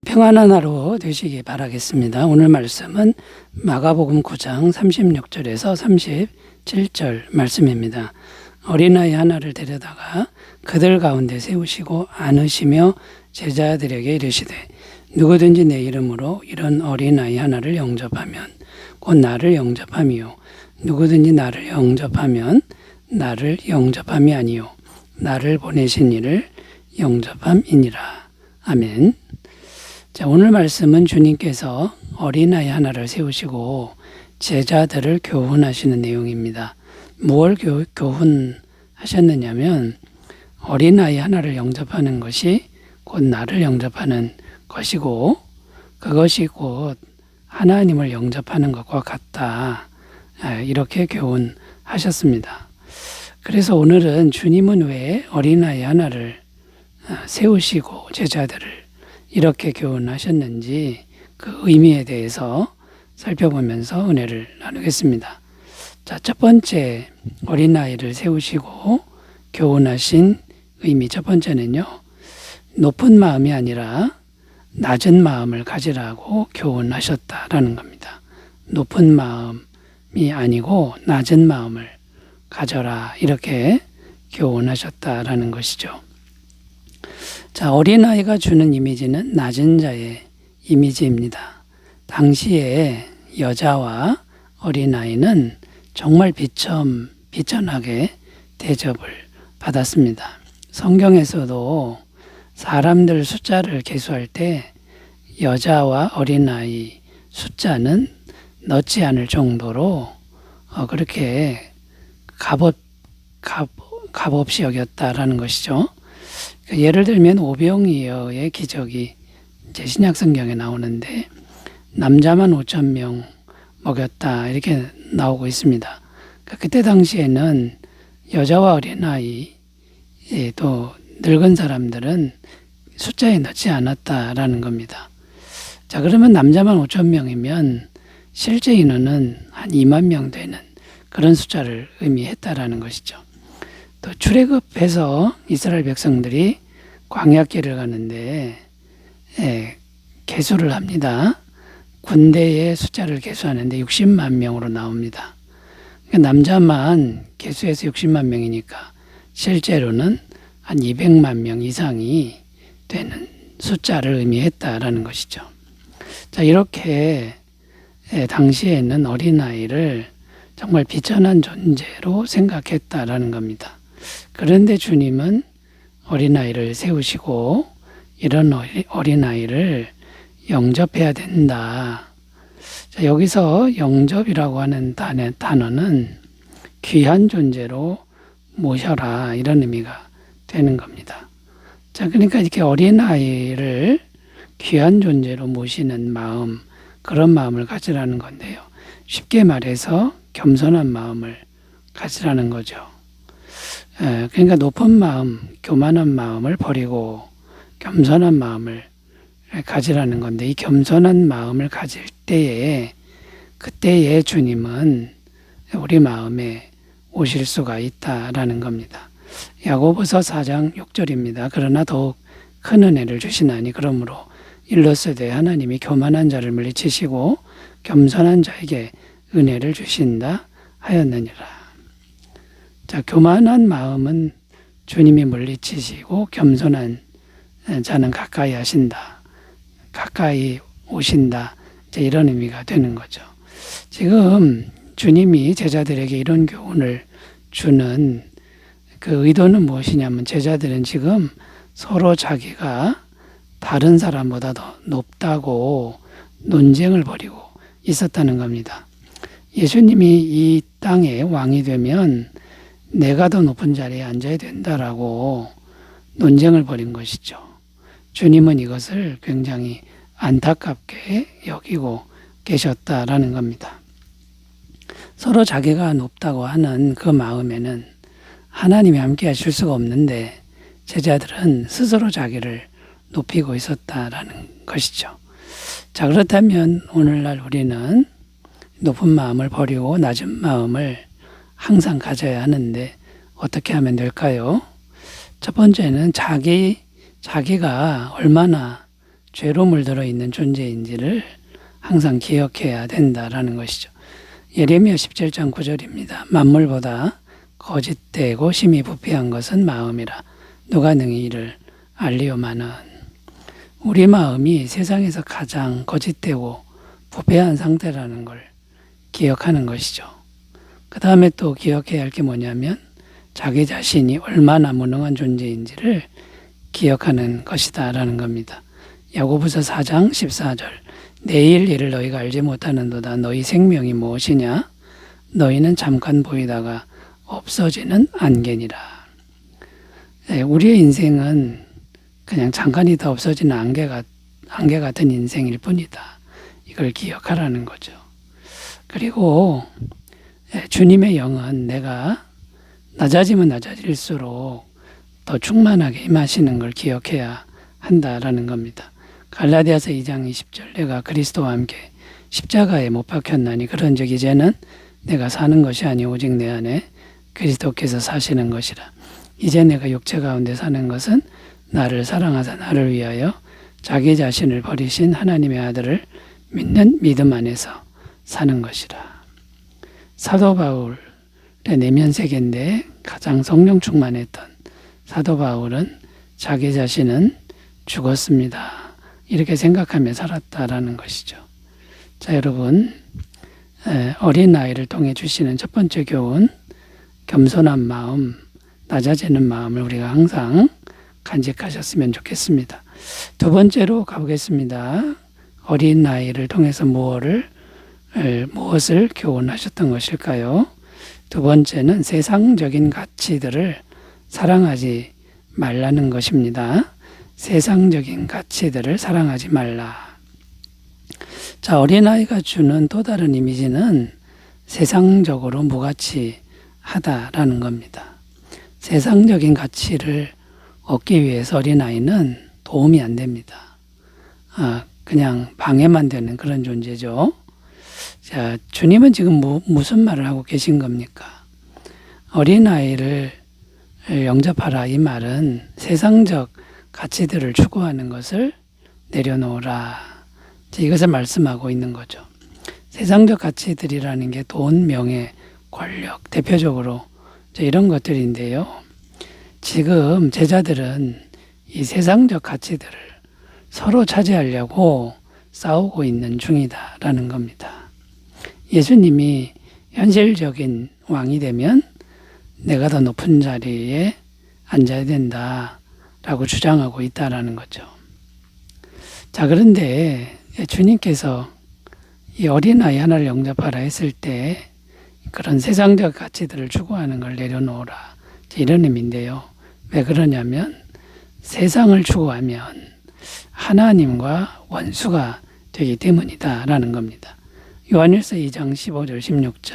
평안한 하루 되시기 바라겠습니다. 오늘 말씀은 마가복음 9장 36절에서 37절 말씀입니다. 어린아이 하나를 데려다가 그들 가운데 세우시고 안으시며 제자들에게 이르시되 누구든지 내 이름으로 이런 어린아이 하나를 영접하면 곧 나를 영접함이요 누구든지 나를 영접하면 나를 영접함이 아니요 나를 보내신 이를 영접함이니라. 아멘. 자, 오늘 말씀은 주님께서 어린아이 하나를 세우시고 제자들을 교훈하시는 내용입니다. 무엇을 교훈하셨느냐면 어린아이 하나를 영접하는 것이 곧 나를 영접하는 것이고 그것이 곧 하나님을 영접하는 것과 같다. 이렇게 교훈하셨습니다. 그래서 오늘은 주님은 왜 어린아이 하나를 세우시고 제자들을 이렇게 교훈하셨는지 그 의미에 대해서 살펴보면서 은혜를 나누겠습니다. 자, 첫 번째 어린아이를 세우시고 교훈하신 의미 첫 번째는요. 높은 마음이 아니라 낮은 마음을 가지라고 교훈하셨다라는 겁니다. 높은 마음이 아니고 낮은 마음을 가져라 이렇게 교훈하셨다라는 것이죠. 자, 어린아이가 주는 이미지는 낮은 자의 이미지입니다. 당시에 여자와 어린아이는 정말 비천하게 대접을 받았습니다. 성경에서도 사람들 숫자를 계수할 때 여자와 어린아이 숫자는 넣지 않을 정도로 그렇게 값없이 여겼다라는 것이죠. 예를 들면 오병이어의 기적이 이제 신약 성경에 나오는데 남자만 5,000명 먹였다 이렇게 나오고 있습니다. 그때 당시에는 여자와 어린아이 또 늙은 사람들은 숫자에 넣지 않았다라는 겁니다. 자, 그러면 남자만 5,000명이면 실제 인원은 한 2만 명 되는 그런 숫자를 의미했다라는 것이죠. 또 출애굽해서 이스라엘 백성들이 광야길을 가는데 계수를 합니다. 군대의 숫자를 계수하는데 60만 명으로 나옵니다. 남자만 계수해서 60만 명이니까 실제로는 한 200만 명 이상이 되는 숫자를 의미했다라는 것이죠. 자, 이렇게 당시에는 어린아이를 정말 비천한 존재로 생각했다라는 겁니다. 그런데 주님은 어린아이를 세우시고 이런 어린아이를 영접해야 된다. 자, 여기서 영접이라고 하는 단어는 귀한 존재로 모셔라 이런 의미가 되는 겁니다. 자, 그러니까 이렇게 어린아이를 귀한 존재로 모시는 마음, 그런 마음을 가지라는 건데요. 쉽게 말해서 겸손한 마음을 가지라는 거죠. 그러니까 높은 마음, 교만한 마음을 버리고 겸손한 마음을 가지라는 건데 이 겸손한 마음을 가질 때에 그때에 주님은 우리 마음에 오실 수가 있다라는 겁니다. 야고보서 4장 6절입니다. 그러나 더욱 큰 은혜를 주시나니 그러므로 일러스되 하나님이 교만한 자를 물리치시고 겸손한 자에게 은혜를 주신다 하였느니라. 자, 교만한 마음은 주님이 물리치시고 겸손한 자는 가까이 하신다. 가까이 오신다. 이런 의미가 되는 거죠. 지금 주님이 제자들에게 이런 교훈을 주는 그 의도는 무엇이냐면 제자들은 지금 서로 자기가 다른 사람보다 더 높다고 논쟁을 벌이고 있었다는 겁니다. 예수님이 이 땅의 왕이 되면 내가 더 높은 자리에 앉아야 된다라고 논쟁을 벌인 것이죠. 주님은 이것을 굉장히 안타깝게 여기고 계셨다라는 겁니다. 서로 자기가 높다고 하는 그 마음에는 하나님이 함께 하실 수가 없는데 제자들은 스스로 자기를 높이고 있었다라는 것이죠. 자, 그렇다면 오늘날 우리는 높은 마음을 버리고 낮은 마음을 항상 가져야 하는데 어떻게 하면 될까요? 첫 번째는 자기가 얼마나 죄로 물들어 있는 존재인지를 항상 기억해야 된다라는 것이죠. 예레미야 17장 9절입니다. 만물보다 거짓되고 심히 부패한 것은 마음이라 누가 능히 이를 알리오마는. 우리 마음이 세상에서 가장 거짓되고 부패한 상태라는 걸 기억하는 것이죠. 그 다음에 또 기억해야 할 게 뭐냐면 자기 자신이 얼마나 무능한 존재인지를 기억하는 것이다라는 겁니다. 야고보서 4장 14절 내일 일을 너희가 알지 못하는도다. 너희 생명이 무엇이냐? 너희는 잠깐 보이다가 없어지는 안개니라. 우리의 인생은 그냥 잠깐이다 없어지는 안개 같은 인생일 뿐이다. 이걸 기억하라는 거죠. 그리고 주님의 영은 내가 낮아지면 낮아질수록 더 충만하게 임하시는 걸 기억해야 한다라는 겁니다. 갈라디아서 2장 20절 내가 그리스도와 함께 십자가에 못 박혔나니 그런즉 이제는 내가 사는 것이 아니 오직 내 안에 그리스도께서 사시는 것이라. 이제 내가 육체 가운데 사는 것은 나를 사랑하사 나를 위하여 자기 자신을 버리신 하나님의 아들을 믿는 믿음 안에서 사는 것이라. 사도 바울의 내면 세계인데 가장 성령 충만했던 사도 바울은 자기 자신은 죽었습니다. 이렇게 생각하며 살았다라는 것이죠. 자, 여러분, 어린아이를 통해 주시는 첫 번째 교훈, 겸손한 마음, 낮아지는 마음을 우리가 항상 간직하셨으면 좋겠습니다. 두 번째로 가보겠습니다. 어린아이를 통해서 무엇을 교훈하셨던 것일까요? 두 번째는 세상적인 가치들을 사랑하지 말라는 것입니다. 세상적인 가치들을 사랑하지 말라. 자, 어린아이가 주는 또 다른 이미지는 세상적으로 무가치하다라는 겁니다. 세상적인 가치를 얻기 위해서 어린아이는 도움이 안 됩니다. 그냥 방해만 되는 그런 존재죠. 자, 주님은 지금 무슨 말을 하고 계신 겁니까? 어린아이를 영접하라 이 말은 세상적 가치들을 추구하는 것을 내려놓으라. 이것을 말씀하고 있는 거죠. 세상적 가치들이라는 게 돈, 명예, 권력, 대표적으로 이런 것들인데요. 지금 제자들은 이 세상적 가치들을 서로 차지하려고 싸우고 있는 중이다라는 겁니다. 예수님이 현실적인 왕이 되면 내가 더 높은 자리에 앉아야 된다라고 주장하고 있다라는 거죠. 자, 그런데 주님께서 이 어린아이 하나를 영접하라 했을 때 그런 세상적 가치들을 추구하는 걸 내려놓으라, 이런 의미인데요. 왜 그러냐면 세상을 추구하면 하나님과 원수가 되기 때문이다라는 겁니다. 요한일서 2장 15절 16절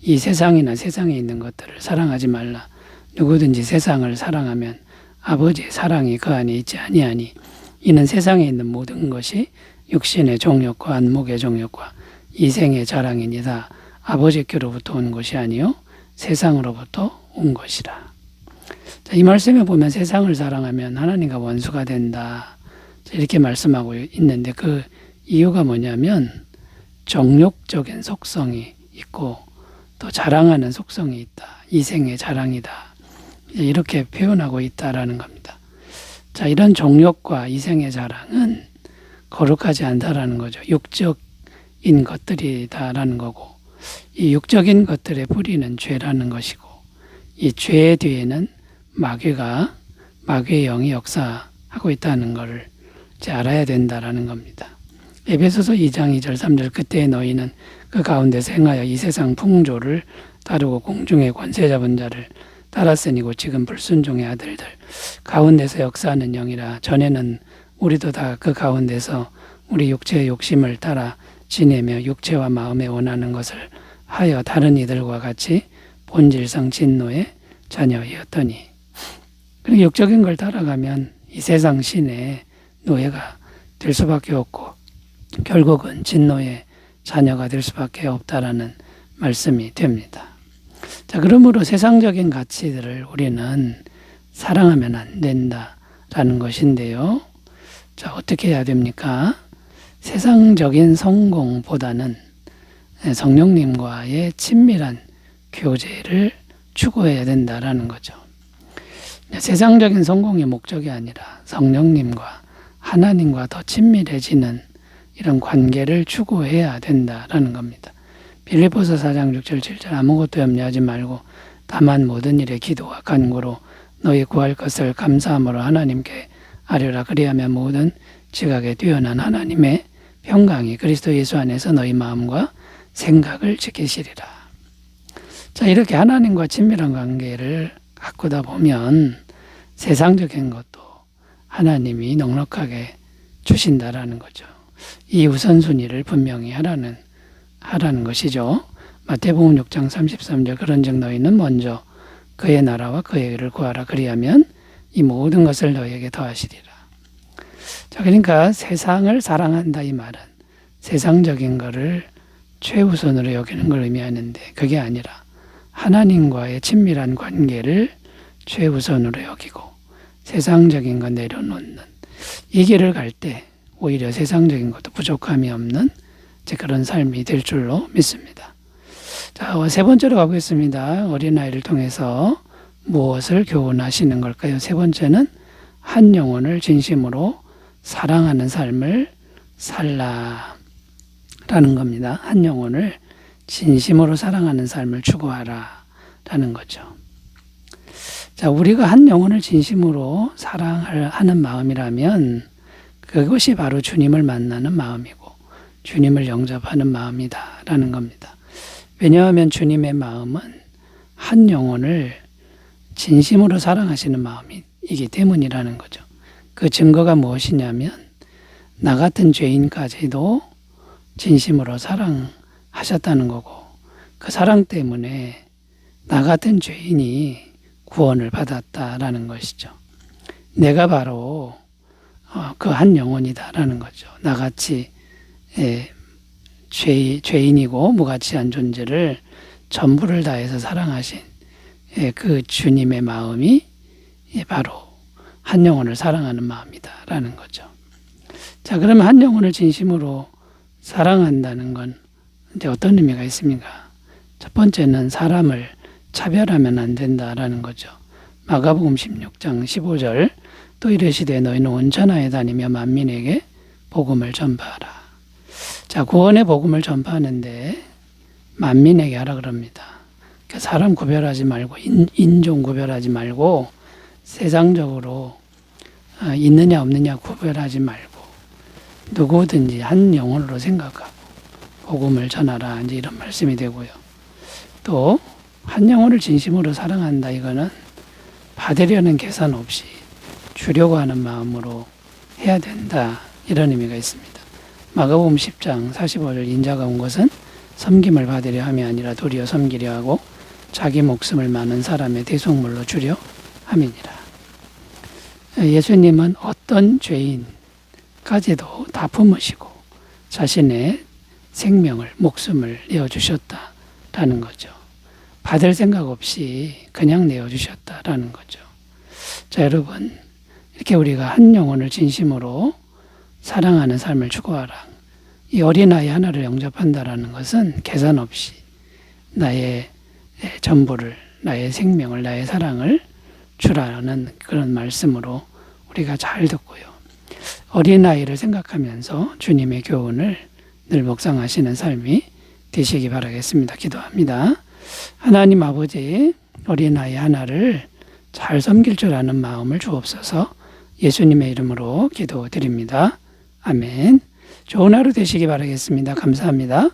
이 세상이나 세상에 있는 것들을 사랑하지 말라. 누구든지 세상을 사랑하면 아버지의 사랑이 그 안에 있지 아니하니 이는 세상에 있는 모든 것이 육신의 정욕과 안목의 정욕과 이생의 자랑이니다. 아버지께로부터 온 것이 아니요 세상으로부터 온 것이라. 자, 이 말씀에 보면 세상을 사랑하면 하나님과 원수가 된다, 이렇게 말씀하고 있는데 그 이유가 뭐냐면 정욕적인 속성이 있고 또 자랑하는 속성이 있다. 이생의 자랑이다. 이렇게 표현하고 있다라는 겁니다. 자, 이런 정욕과 이생의 자랑은 거룩하지 않다라는 거죠. 육적인 것들이다라는 거고, 이 육적인 것들의 뿌리는 죄라는 것이고, 이 죄 뒤에는 마귀의 영이 역사하고 있다는 것을 이제 알아야 된다라는 겁니다. 에베소서 2장 2절 3절 그때 너희는 그 가운데서 행하여 이 세상 풍조를 따르고 공중의 권세 잡은 자를 따랐으니 곧 지금 불순종의 아들들 가운데서 역사하는 영이라. 전에는 우리도 다 그 가운데서 우리 육체의 욕심을 따라 지내며 육체와 마음에 원하는 것을 하여 다른 이들과 같이 본질상 진노의 자녀이었더니. 그리고 육적인 걸 따라가면 이 세상 신의 노예가 될 수밖에 없고 결국은 진노의 자녀가 될 수밖에 없다라는 말씀이 됩니다. 자, 그러므로 세상적인 가치들을 우리는 사랑하면 안 된다라는 것인데요. 자, 어떻게 해야 됩니까? 세상적인 성공보다는 성령님과의 친밀한 교제를 추구해야 된다라는 거죠. 세상적인 성공이 목적이 아니라 성령님과 하나님과 더 친밀해지는 이런 관계를 추구해야 된다라는 겁니다. 빌립보서 4장 6절 7절 아무것도 염려하지 말고 다만 모든 일에 기도와 간구로 너희 구할 것을 감사함으로 하나님께 아뢰라. 그리하면 모든 지각에 뛰어난 하나님의 평강이 그리스도 예수 안에서 너희 마음과 생각을 지키시리라. 자, 이렇게 하나님과 친밀한 관계를 가꾸다 보면 세상적인 것도 하나님이 넉넉하게 주신다라는 거죠. 이 우선순위를 분명히 하라는 것이죠. 마태복음 6장 33절 그런즉 너희는 먼저 그의 나라와 그의 의를 구하라. 그리하면 이 모든 것을 너희에게 더하시리라. 자, 그러니까 세상을 사랑한다 이 말은 세상적인 것을 최우선으로 여기는 걸 의미하는데 그게 아니라 하나님과의 친밀한 관계를 최우선으로 여기고 세상적인 것 내려놓는 이 길을 갈 때 오히려 세상적인 것도 부족함이 없는 그런 삶이 될 줄로 믿습니다. 자, 세 번째로 가보겠습니다. 어린아이를 통해서 무엇을 교훈하시는 걸까요? 세 번째는 한 영혼을 진심으로 사랑하는 삶을 살라라는 겁니다. 한 영혼을 진심으로 사랑하는 삶을 추구하라라는 거죠. 자, 우리가 한 영혼을 진심으로 사랑하는 마음이라면 그것이 바로 주님을 만나는 마음이고 주님을 영접하는 마음이다라는 겁니다. 왜냐하면 주님의 마음은 한 영혼을 진심으로 사랑하시는 마음이기 때문이라는 거죠. 그 증거가 무엇이냐면 나 같은 죄인까지도 진심으로 사랑하셨다는 거고 그 사랑 때문에 나 같은 죄인이 구원을 받았다라는 것이죠. 내가 바로 그 한 영혼이다라는 거죠. 나같이 죄인이고 무가치한 존재를 전부를 다해서 사랑하신 그 주님의 마음이 바로 한 영혼을 사랑하는 마음이다라는 거죠. 자, 그러면 한 영혼을 진심으로 사랑한다는 건 이제 어떤 의미가 있습니까? 첫 번째는 사람을 차별하면 안 된다라는 거죠. 마가복음 16장 15절 또 이르시되 너희는 온 천하에 다니며 만민에게 복음을 전파하라. 자, 구원의 복음을 전파하는데 만민에게 하라 그럽니다. 그러니까 사람 구별하지 말고 인종 구별하지 말고 세상적으로 있느냐 없느냐 구별하지 말고 누구든지 한 영혼으로 생각하고 복음을 전하라. 이제 이런 말씀이 되고요. 또 한 영혼을 진심으로 사랑한다. 이거는 받으려는 계산 없이 주려고 하는 마음으로 해야 된다. 이런 의미가 있습니다. 마가복음 10장 45절 인자가 온 것은 섬김을 받으려 함이 아니라 도리어 섬기려 하고 자기 목숨을 많은 사람의 대속물로 주려 함이니라. 예수님은 어떤 죄인까지도 다 품으시고 자신의 생명을 목숨을 내어주셨다라는 거죠. 받을 생각 없이 그냥 내어주셨다라는 거죠. 자, 여러분 이렇게 우리가 한 영혼을 진심으로 사랑하는 삶을 추구하라. 이 어린아이 하나를 영접한다라는 것은 계산 없이 나의 전부를, 나의 생명을, 나의 사랑을 주라는 그런 말씀으로 우리가 잘 듣고요. 어린아이를 생각하면서 주님의 교훈을 늘 묵상하시는 삶이 되시기 바라겠습니다. 기도합니다. 하나님 아버지, 어린아이 하나를 잘 섬길 줄 아는 마음을 주옵소서. 예수님의 이름으로 기도드립니다. 아멘. 좋은 하루 되시기 바라겠습니다. 감사합니다.